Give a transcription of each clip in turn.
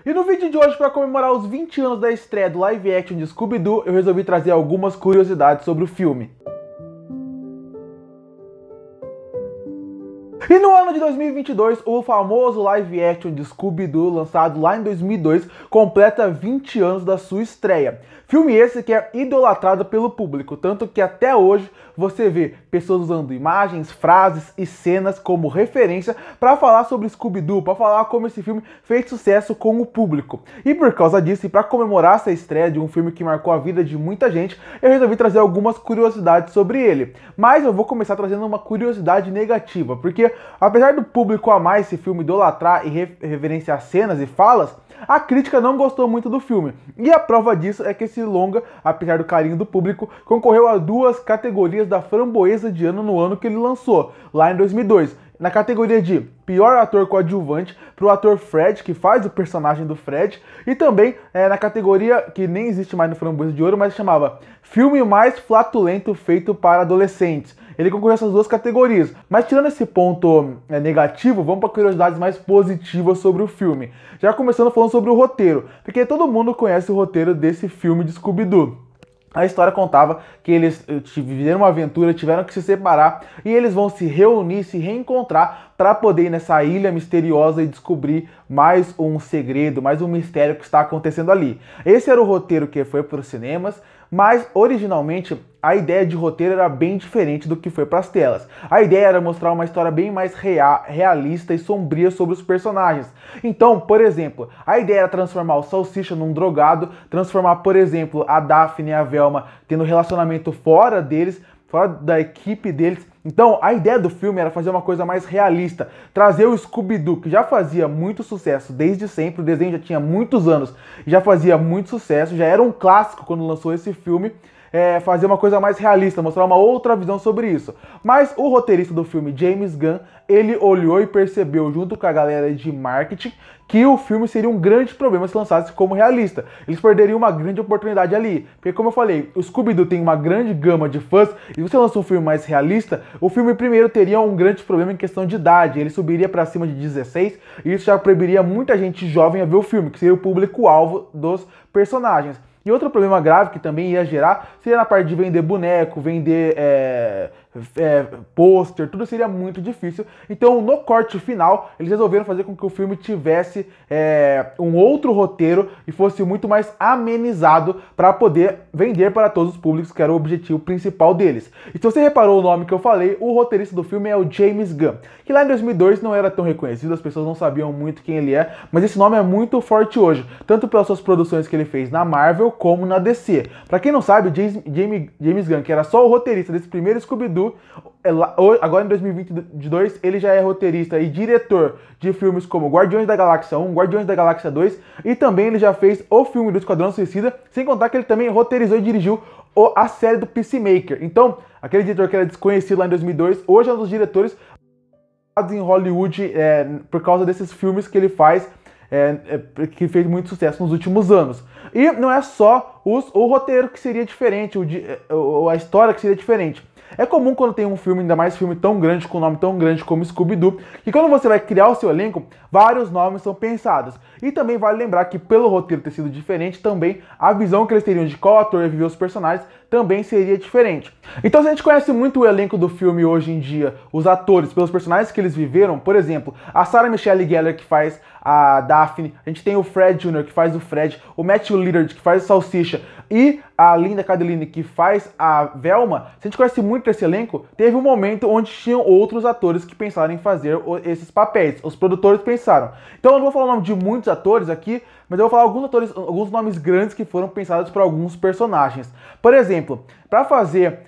E no vídeo de hoje, para comemorar os 20 anos da estreia do live action de Scooby-Doo, eu resolvi trazer algumas curiosidades sobre o filme. E no ano de 2022, o famoso live action de Scooby-Doo, lançado lá em 2002, completa 20 anos da sua estreia. Filme esse que é idolatrado pelo público, tanto que até hoje você vê pessoas usando imagens, frases e cenas como referência para falar sobre Scooby-Doo, para falar como esse filme fez sucesso com o público. E por causa disso, e para comemorar essa estreia de um filme que marcou a vida de muita gente, eu resolvi trazer algumas curiosidades sobre ele. Mas eu vou começar trazendo uma curiosidade negativa, porque apesar do público amar esse filme, idolatrar e reverenciar cenas e falas, a crítica não gostou muito do filme. E a prova disso é que esse longa, apesar do carinho do público, concorreu a 2 categorias da Framboesa de Ano no ano que ele lançou, lá em 2002. Na categoria de pior ator coadjuvante para o ator Fred, que faz o personagem do Fred, e também na categoria que nem existe mais no Framboesa de Ouro, mas chamava filme mais flatulento feito para adolescentes. Ele concorreu a essas 2 categorias. Mas tirando esse ponto negativo, vamos para curiosidades mais positivas sobre o filme. Já começando falando sobre o roteiro, porque todo mundo conhece o roteiro desse filme de Scooby-Doo. A história contava que eles viveram uma aventura, tiveram que se separar e eles vão se reunir, se reencontrar para poder ir nessa ilha misteriosa e descobrir mais um segredo, mais um mistério que está acontecendo ali. Esse era o roteiro que foi para os cinemas, mas originalmente a ideia de roteiro era bem diferente do que foi para as telas. A ideia era mostrar uma história bem mais realista e sombria sobre os personagens. Então, por exemplo, a ideia era transformar o Salsicha num drogado, transformar, por exemplo, a Daphne e a Velma tendo relacionamento fora deles, fora da equipe deles. Então, a ideia do filme era fazer uma coisa mais realista, trazer o Scooby-Doo, que já fazia muito sucesso desde sempre, o desenho já tinha muitos anos, já fazia muito sucesso, já era um clássico quando lançou esse filme, fazer uma coisa mais realista, mostrar uma outra visão sobre isso. Mas o roteirista do filme, James Gunn, ele olhou e percebeu, junto com a galera de marketing, que o filme seria um grande problema se lançasse como realista. Eles perderiam uma grande oportunidade ali. Porque, como eu falei, o Scooby-Doo tem uma grande gama de fãs, e se você lança um filme mais realista, o filme primeiro teria um grande problema em questão de idade. Ele subiria para cima de 16, e isso já proibiria muita gente jovem a ver o filme, que seria o público-alvo dos personagens. E outro problema grave que também ia gerar seria na parte de vender boneco, vender pôster, tudo seria muito difícil. Então, no corte final, eles resolveram fazer com que o filme tivesse um outro roteiro e fosse muito mais amenizado para poder vender para todos os públicos, que era o objetivo principal deles. E se você reparou o nome que eu falei, o roteirista do filme é o James Gunn, que lá em 2002 não era tão reconhecido, as pessoas não sabiam muito quem ele é, mas esse nome é muito forte hoje, tanto pelas suas produções que ele fez na Marvel como na DC. Para quem não sabe, James Gunn, que era só o roteirista desse primeiro Scooby-Doo, agora em 2022 ele já é roteirista e diretor de filmes como Guardiões da Galáxia 1, Guardiões da Galáxia 2, e também ele já fez o filme do Esquadrão Suicida, sem contar que ele também roteirizou e dirigiu a série do Peacemaker. Então, aquele diretor que era desconhecido lá em 2002, hoje é um dos diretores em Hollywood por causa desses filmes que ele faz, que fez muito sucesso nos últimos anos. E não é só o roteiro que seria diferente, a história que seria diferente. É comum quando tem um filme, ainda mais filme tão grande, com um nome tão grande como Scooby-Doo, que quando você vai criar o seu elenco, vários nomes são pensados. E também vale lembrar que pelo roteiro ter sido diferente, também a visão que eles teriam de qual ator ia viver os personagens também seria diferente. Então, se a gente conhece muito o elenco do filme hoje em dia, os atores, pelos personagens que eles viveram, por exemplo, a Sarah Michelle Gellar, que faz a Daphne, a gente tem o Fred Jr., que faz o Fred, o Matthew Lillard, que faz o Salsicha, e a Linda Cardellini, que faz a Velma. Se a gente conhece muito esse elenco, teve um momento onde tinham outros atores que pensaram em fazer esses papéis. Os produtores pensaram. Então eu não vou falar o nome de muitos atores aqui, mas eu vou falar alguns nomes grandes que foram pensados para alguns personagens. Por exemplo, para fazer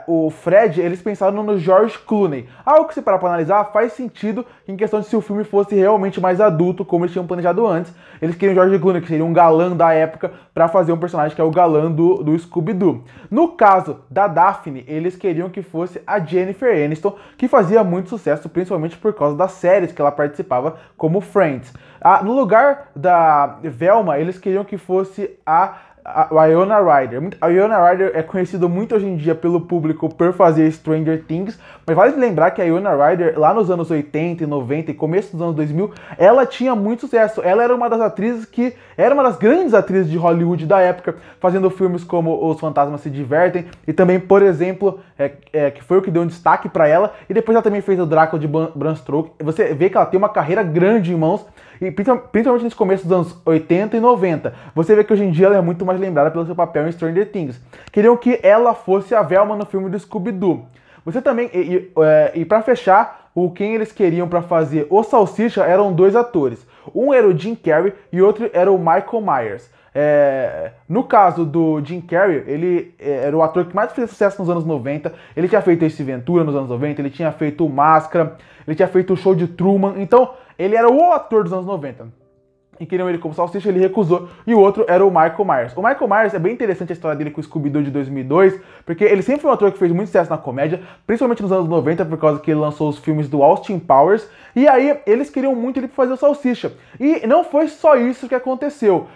o Fred, eles pensaram no George Clooney. Algo que, se parar para analisar, faz sentido em questão de se o filme fosse realmente mais adulto, como eles tinham planejado antes. Eles queriam George Clooney, que seria um galã da época, para fazer um personagem que é o galã do Scooby-Doo. No caso da Daphne, eles queriam que fosse a Jennifer Aniston, que fazia muito sucesso, principalmente por causa das séries que ela participava, como Friends. No lugar da Velma, eles queriam que fosse a a Winona Ryder. A Winona Ryder é conhecida muito hoje em dia pelo público por fazer Stranger Things, mas vale lembrar que a Winona Ryder, lá nos anos 80 e 90 e começo dos anos 2000, ela tinha muito sucesso. Ela era uma das atrizes que era uma das grandes atrizes de Hollywood da época, fazendo filmes como Os Fantasmas Se Divertem e também, por exemplo, que foi o que deu um destaque pra ela, e depois ela também fez o Drácula de Bram Stoker. Você vê que ela tem uma carreira grande em mãos, e principalmente nesse começo dos anos 80 e 90. Você vê que hoje em dia ela é muito mais lembrada pelo seu papel em Stranger Things. Queriam que ela fosse a Velma no filme do Scooby-Doo. Você também, e para fechar, quem eles queriam para fazer o Salsicha eram dois atores. Um era o Jim Carrey e outro era o Michael Myers. No caso do Jim Carrey, ele era o ator que mais fez sucesso nos anos 90. Ele tinha feito Ace Ventura nos anos 90, ele tinha feito Máscara, ele tinha feito o Show de Truman. Então, ele era o ator dos anos 90. E queriam ele como Salsicha, ele recusou. E o outro era o Michael Myers. O Michael Myers é bem interessante a história dele com o Scooby-Doo de 2002, porque ele sempre foi um ator que fez muito sucesso na comédia, principalmente nos anos 90, por causa que ele lançou os filmes do Austin Powers. E aí, eles queriam muito ele fazer o Salsicha. E não foi só isso que aconteceu.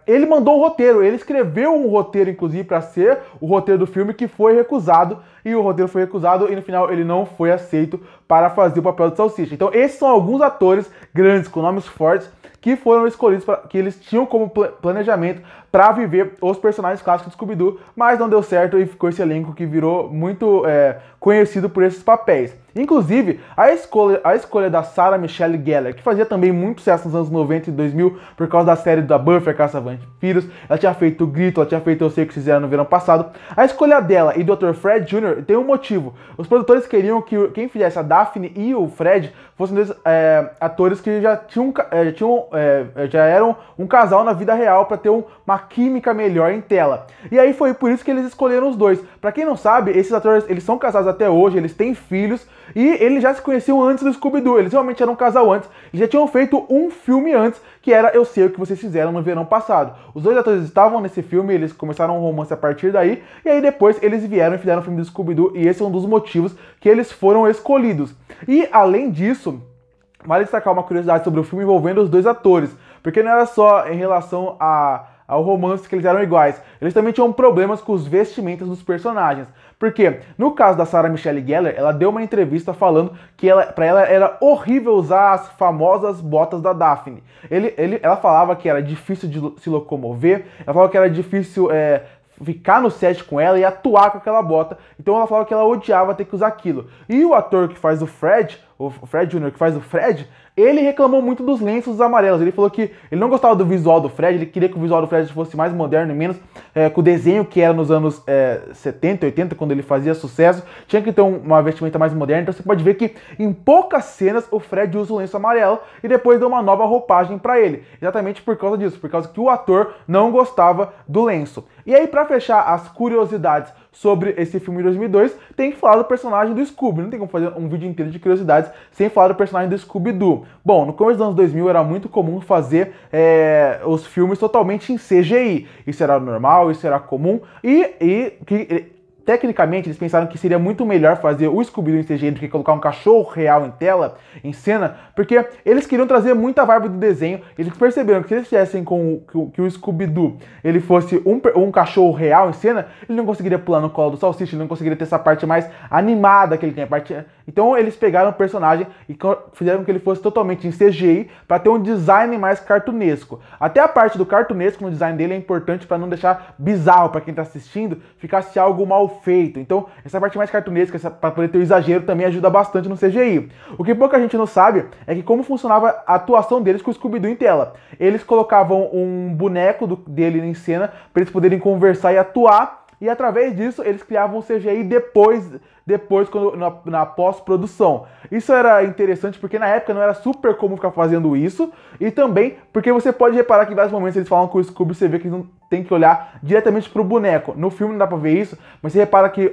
Ele mandou um roteiro, ele escreveu um roteiro, inclusive, para ser o roteiro do filme, que foi recusado. E o roteiro foi recusado e no final ele não foi aceito para fazer o papel de Salsicha. Então esses são alguns atores grandes, com nomes fortes, que foram escolhidos, que eles tinham como planejamento para viver os personagens clássicos do Scooby-Doo, mas não deu certo e ficou esse elenco que virou muito conhecido por esses papéis. Inclusive, a escolha da Sarah Michelle Gellar, que fazia também muito sucesso nos anos 90 e 2000 por causa da série da Buffy, a Caça-Vampiros, ela tinha feito o Grito, ela tinha feito Eu Sei O Que Fizeram no verão passado. A escolha dela e do Dr. Fred Jr. tem um motivo. Os produtores queriam que quem fizesse a Daphne e o Fred fossem dois atores que já eram um casal na vida real para ter uma química melhor em tela. E aí foi por isso que eles escolheram os dois. Pra quem não sabe, esses atores, eles são casados até hoje, eles têm filhos, e eles já se conheciam antes do Scooby-Doo. Eles realmente eram um casal antes, eles já tinham feito um filme antes, que era Eu Sei O Que Vocês Fizeram no verão passado. Os dois atores estavam nesse filme, eles começaram um romance a partir daí, e aí depois eles vieram e fizeram o filme do Scooby-Doo, e esse é um dos motivos que eles foram escolhidos. E além disso, vale destacar uma curiosidade sobre o filme envolvendo os dois atores, porque não era só em relação ao romance que eles eram iguais, eles também tinham problemas com os vestimentas dos personagens. Porque, no caso da Sarah Michelle Gellar, ela deu uma entrevista falando que pra ela era horrível usar as famosas botas da Daphne. Ela falava que era difícil de se locomover, ela falava que era difícil ficar no set com ela e atuar com aquela bota. Então ela falava que ela odiava ter que usar aquilo. E o ator que faz o Fred Jr., que faz o Fred, ele reclamou muito dos lenços amarelos. Ele falou que ele não gostava do visual do Fred, ele queria que o visual do Fred fosse mais moderno e menos com o desenho que era nos anos 70, 80, quando ele fazia sucesso. Tinha que ter uma vestimenta mais moderna. Então você pode ver que em poucas cenas o Fred usa o lenço amarelo e depois deu uma nova roupagem pra ele. Exatamente por causa disso, por causa que o ator não gostava do lenço. E aí, pra fechar as curiosidades sobre esse filme de 2002, tem que falar do personagem do Scooby. Não tem como fazer um vídeo inteiro de curiosidades sem falar do personagem do Scooby-Doo. Bom, no começo dos anos 2000 era muito comum fazer os filmes totalmente em CGI. Isso era normal, isso era comum tecnicamente, eles pensaram que seria muito melhor fazer o Scooby-Doo em CGI do que colocar um cachorro real em tela, em cena, porque eles queriam trazer muita vibe do desenho. Eles perceberam que se eles fizessem que o Scooby-Doo ele fosse um cachorro real em cena, ele não conseguiria pular no colo do Salsicha, ele não conseguiria ter essa parte mais animada que ele tem. Então eles pegaram o personagem e fizeram com que ele fosse totalmente em CGI para ter um design mais cartunesco. Até a parte do cartunesco no design dele é importante para não deixar bizarro para quem está assistindo, ficasse algo mal feito. Então essa parte mais cartunesca, para poder ter o exagero, também ajuda bastante no CGI. O que pouca gente não sabe é que como funcionava a atuação deles com o Scooby-Doo em tela. Eles colocavam um boneco dele em cena para eles poderem conversar e atuar, e através disso eles criavam o CGI depois na pós-produção. Isso era interessante porque na época não era super comum ficar fazendo isso, e também porque você pode reparar que em vários momentos eles falam com o Scooby, você vê que eles não tem que olhar diretamente pro boneco. No filme não dá pra ver isso, mas você repara que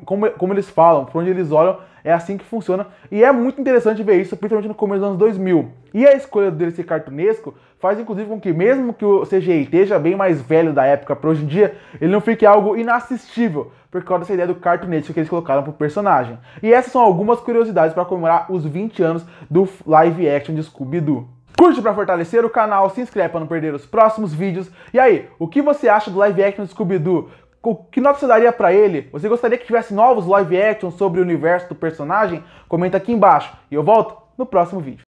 como eles falam, por onde eles olham, é assim que funciona, e é muito interessante ver isso, principalmente no começo dos anos 2000. E a escolha dele ser cartunesco faz inclusive com que, mesmo que o CGI esteja bem mais velho da época para hoje em dia, ele não fique algo inassistível, por causa dessa ideia do cartunesco que eles colocaram pro personagem. E essas são algumas curiosidades para comemorar os 20 anos do live action de Scooby-Doo. Curte para fortalecer o canal, se inscreve para não perder os próximos vídeos. E aí, o que você acha do live action do Scooby-Doo? Que nota você daria para ele? Você gostaria que tivesse novos live action sobre o universo do personagem? Comenta aqui embaixo e eu volto no próximo vídeo.